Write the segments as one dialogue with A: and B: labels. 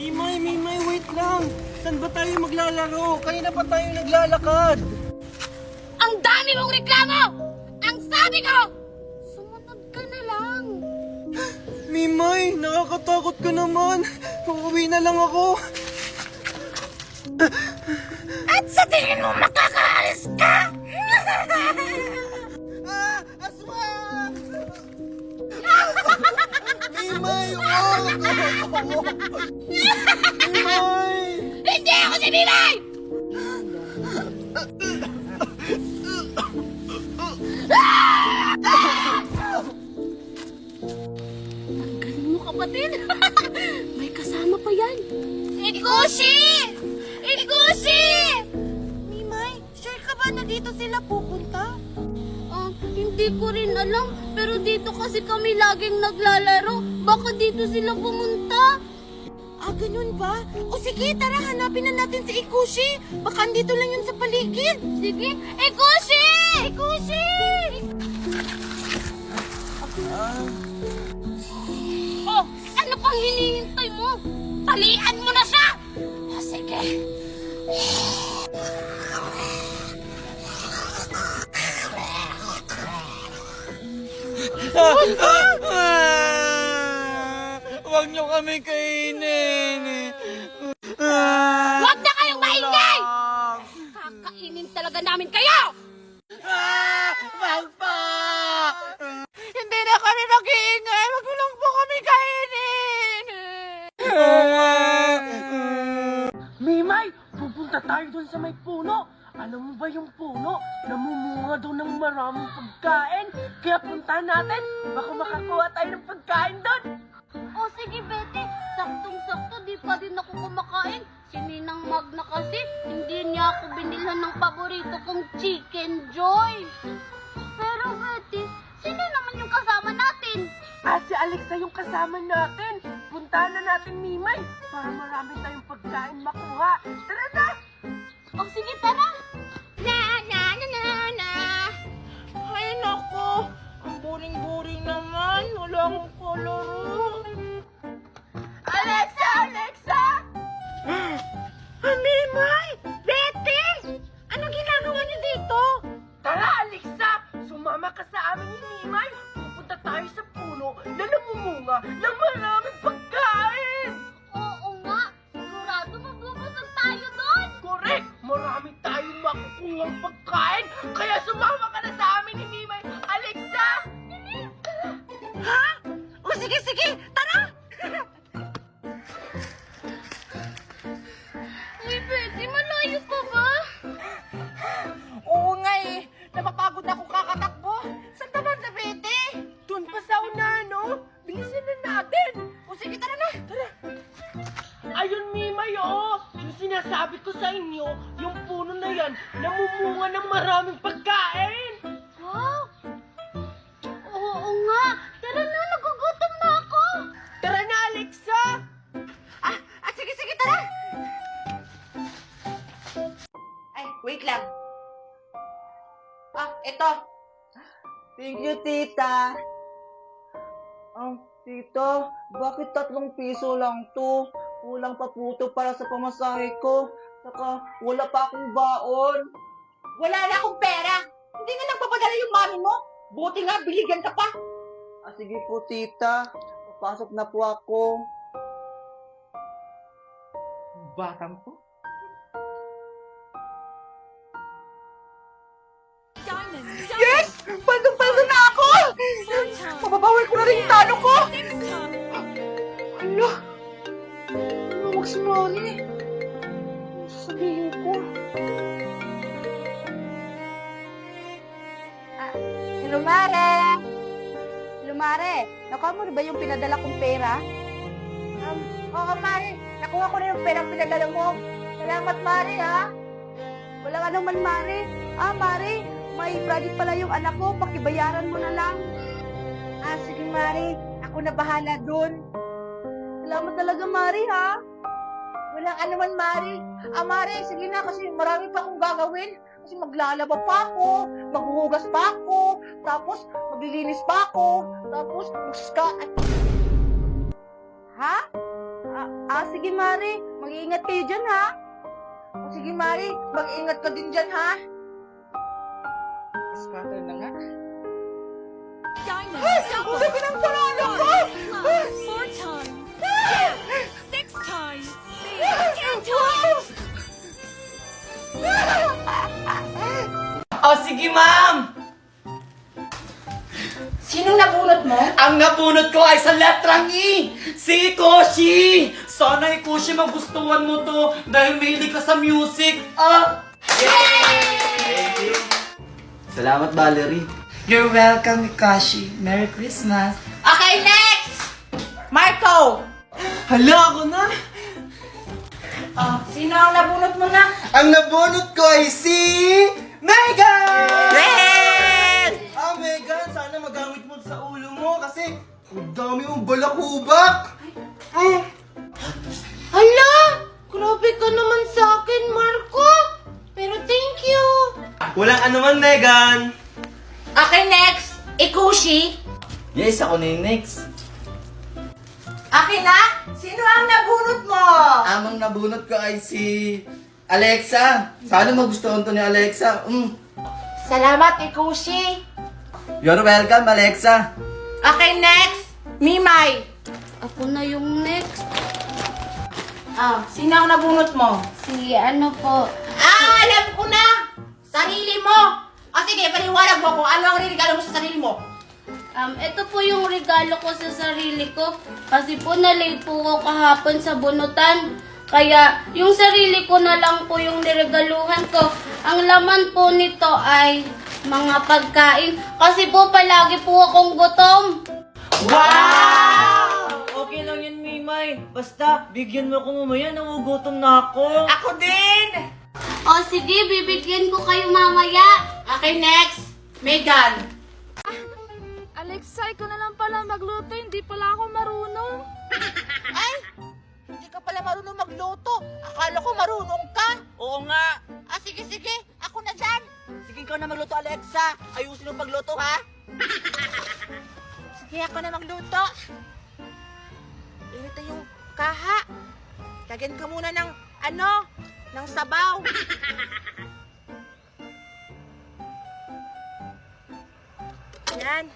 A: Mimay, wait lang. Saan ba tayo maglalaro? Kanina pa tayo naglalakad.
B: Ang dami mong reklamo! Ang sabi ko, sumunod ka na lang.
A: Mimay, nakakatakot ka naman. Uuwi na lang ako.
B: At sa tingin mo makakaalis ka?
A: Aswang! Mimay, wag! Mimay!
B: Hindi ako si Mimay! Ang galing mo, kapatid. May kasama pa yan. Ikushi! Ikushi!
C: Mimay, sure ka ba na dito sila pupunta?
B: Hindi ko rin alam. Pero dito kasi kami laging naglalaro. Baka dito sila pumunta.
C: Ganun ba? O sige, tara, hanapin na natin si Ikushi. Baka andito lang yun sa paligid.
B: Sige. Ikushi! Ikushi! Oh, ano pang hinihintay mo? Talian mo na siya! Sige.
A: Huwag niyo kami kainin.
B: Huwag na kayong maingay! Kakainin talaga namin kayo!
A: Wag pa!
C: Hindi na kami mag-iingay. Wag mo lang po kami kainin.
D: Mimay, pupunta tayo dun sa may puno. Alam mo ba yung puno? Namumunga daw ng maraming pagkain. Kaya puntahan natin. Baka makakuha tayo ng pagkain dun.
B: O sige, Betty. Saktong-sakto, di pa din ako kumakain. Si Ninang Magna kasi, hindi niya ako binilhan ng paborito kong Chicken Joy. Pero Betty, sino naman yung kasama natin?
D: Si Alexa yung kasama natin. Puntahan na natin, Mimay. Para marami tayong pagkain makuha. Tara na!
B: O sige, tara! Na, na, na, na, na.
C: Ay, nako. Ang boring-boring naman. Wala akong kalaro. Alexa! Alexa! Mimay! Betty! Anong ginagawa niyo dito?
D: Tara, Alexa! Sumama ka sa amin ni Mimay. Pupunta tayo sa puno na namumunga ng maraming pagkain.
B: Oo nga, sigurado mabubusog tayo doon.
D: Correct! Marami tayong makukuhang pagkain. Kaya sumama ka na sa amin ni Mimay. Alexa!
C: Ha? O sige, sige. Tara!
B: Uy, Betty, malayo pa ba?
C: Oo nga eh. Napapagod na akong kakatakbo. Saan ka ba na, Betty?
D: Doon pa sa una, no? Bilisan na natin.
C: O sige, tara na. Tara.
D: Ayun, Mimay, oh. Yung sinasabi ko sa inyo, yung puno na yan, namumunga ng maraming pagkain.
B: Wow! Oo nga, tara na, nagugutom na ako.
D: Tara na, Alexa!
C: Sige, sige, tara. Ay, wait lang. Ito.
A: Thank you, tita. Tito, bakit 3 piso lang to? Kulang pa po to para sa pamasahe ko. Saka, wala pa akong baon.
C: Wala na akong pera. Hindi nga nagpapadala yung mami mo. Buti nga, biligyan ka pa.
A: Sige po, tita. Papasok na po ako. Batang po.
C: Yes! Paldo-paldo na ako! Mababawi ko na rin yung talo ko! Hala! Huwag si Mari. Ano sasabihin ko?
E: Hello, Mare! Hello, Mare! Nakuha mo na ba yung pinadala kong pera? Oo, Mare. Nakuha ko na yung perang pinadala mo. Salamat, Mare, ha? Wala ka naman, Mare. Mare, may project pala yung anak ko. Pakibayaran mo na lang. Sige, Mare. Ako na bahala dun. Salamat talaga, Mare, ha? Walang anuman, Mare. Mare, sige na kasi marami pa akong gagawin. Kasi maglalaba pa ako, maghuhugas pa ako, tapos maglilinis pa ako, tapos magska... Ha? Sige, Mare. Mag-iingat kayo dyan, ha? Sige, Mare. Mag-iingat ka din dyan, ha? Scatter na nga. Ay! Ang sabi ng sarado ko!
C: 4 times. 6 times. 10 times.
D: Oh, sige, ma'am!
E: Sinong nabunot mo?
D: Ang nabunot ko ay sa letrang E! Si Ikoshi! Sana Ikoshi magustuhan mo to dahil mahilig ka sa music, ah! Yay!
A: Salamat, Valerie.
F: You're welcome, Mikashi. Merry Christmas.
E: Okay, next! Marco!
D: Hala, ako na!
E: Sino ang nabunot mo na?
F: Ang nabunot ko ay si... Megan!
E: Red!
F: Megan, sana magamit mo sa ulo mo kasi ang dami mong balakubak.
C: Hala! Grabe ka naman sa akin, Marco. Pero thank you.
F: Walang anuman, Megan.
E: Okay, next! Ikushi!
A: Yes, ako na yung next.
E: Akin na? Sino ang nabunot mo?
A: Amang nabunot ko ay si Alexa. Sana magustuhan to ni Alexa.
E: Salamat, Ikushi!
A: You're welcome, Alexa.
E: Okay, next! Mimay!
B: Ako na yung next.
E: Sino ang nabunot mo?
B: Si ano po.
E: Alam ko na! Sarili mo! Sige, paliwanag mo kung ano ang regalo mo sa sarili mo.
B: Ito po yung regalo ko sa sarili ko. Kasi po na-late po ako kahapon sa bunutan. Kaya yung sarili ko na lang po yung niregaluhan ko. Ang laman po nito ay mga pagkain. Kasi po palagi po akong gutom.
D: Wow! Okay lang yan, Mimay. Basta, bigyan mo ako mamaya, nangugutom na ako.
E: Ako din!
B: O sige, bibigyan ko kayo mamaya.
E: Okay, next! Megan!
C: Alexa, ikaw na lang pala magluto. Hindi pala ako marunong.
E: Ay! Hindi ka pala marunong magluto. Akala ko marunong ka.
D: Oo nga.
E: Sige, sige. Ako na dyan.
D: Sige, ikaw na magluto, Alexa. Ayusin yung pagluto, ha?
E: Sige, ako na magluto. Ito yung kaha. Lagyan ka muna ng ng sabaw. Yan.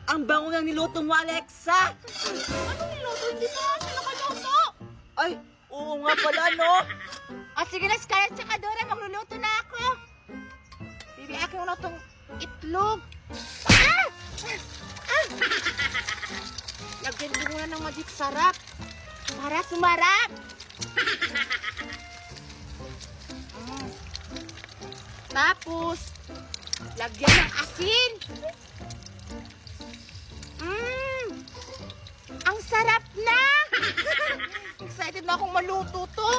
D: Ang bango ng niluto mo, Alexa.
E: Anong niluto? Hindi pa ako nakaluto.
D: Ay, oo nga pala, no?
E: Sige na, Scarlett, tsaka Dora, magluluto na ako. Bibiakin ko na itong itlog. Lagyan ko muna ng magic sarap para sumarap. Tapos, lagyan ng asin. Ang sarap na! Excited na akong maluto to.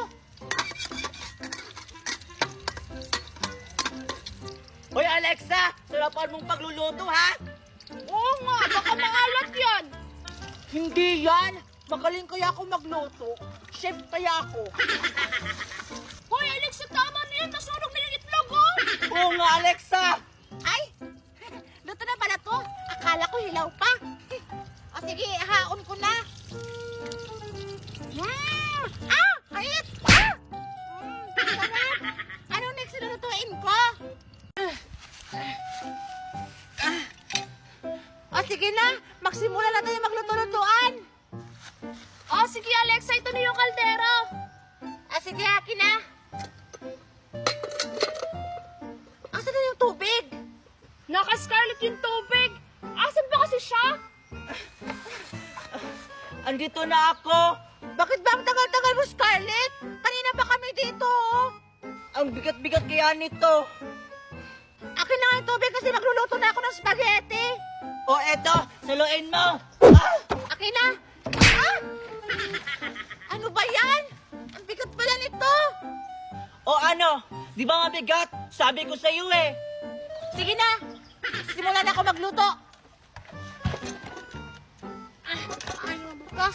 D: Hoy, Alexa! Sarapan mong pagluluto, ha?
E: Oo nga, baka maalat yan.
D: Hindi yan!
E: Magaling kaya ako magluto. Chef kaya ako. Hoy, Alexa, tama na yan. Nasunog na yung itlog, oh.
D: Oo nga, Alexa!
E: Ay, luto na pala to. Akala ko hilaw pa. Sige, haon ko na. Kait! Sarap. Anong next na lutuin ko? Sige na. Magsimula na tayo magluto-lutuan.
B: Sige Alexa, ito na yung kaldero.
E: Sige, akin na. Asan na yung tubig?
B: Naka-Scarlett yung tubig. Asan ba kasi siya?
D: Andito na ako!
E: Bakit ba ang tagal-tagal mo, Scarlett? Kanina pa kami dito, oh.
D: Ang bigat-bigat kaya nito!
E: Akin na nga yung tubig kasi magluluto na ako ng spaghetti.
D: O eto, saluin mo!
E: Akin na. Ano ba yan? Ang bigat pala nito.
D: O ano, di ba mabigat? Sabi ko sa iyo eh!
E: Sige na. Simulan na ako magluto. Ano ba?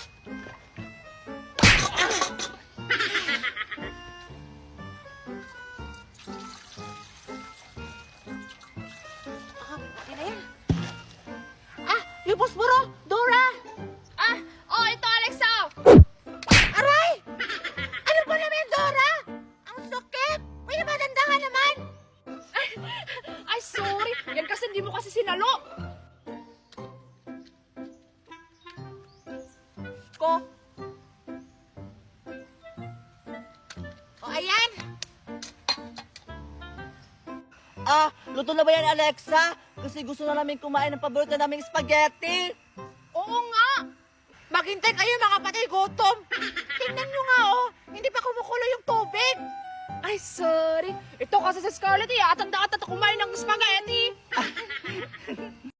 E: Okay na yan.
C: Posporo, Dora!
B: Ito, Alexa.
C: Aray! Ano ba naman, Dora? Ang sakit! Pwede ba dandahan naman?
B: Ay, sorry. Yan kasi hindi mo kasi sinalo.
C: Ko. O, ayan.
A: Luto na ba yan, Alexa? Kasi gusto na namin kumain ng paborito naming spaghetti.
C: Oo nga. Maghintay kayo mga patay gutom. Tingnan nyo nga oh, hindi pa kumukulo yung tubig.
B: Ay, sorry. Ito kasi sa Scarlett, atanda-atanda kumain ng spaghetti.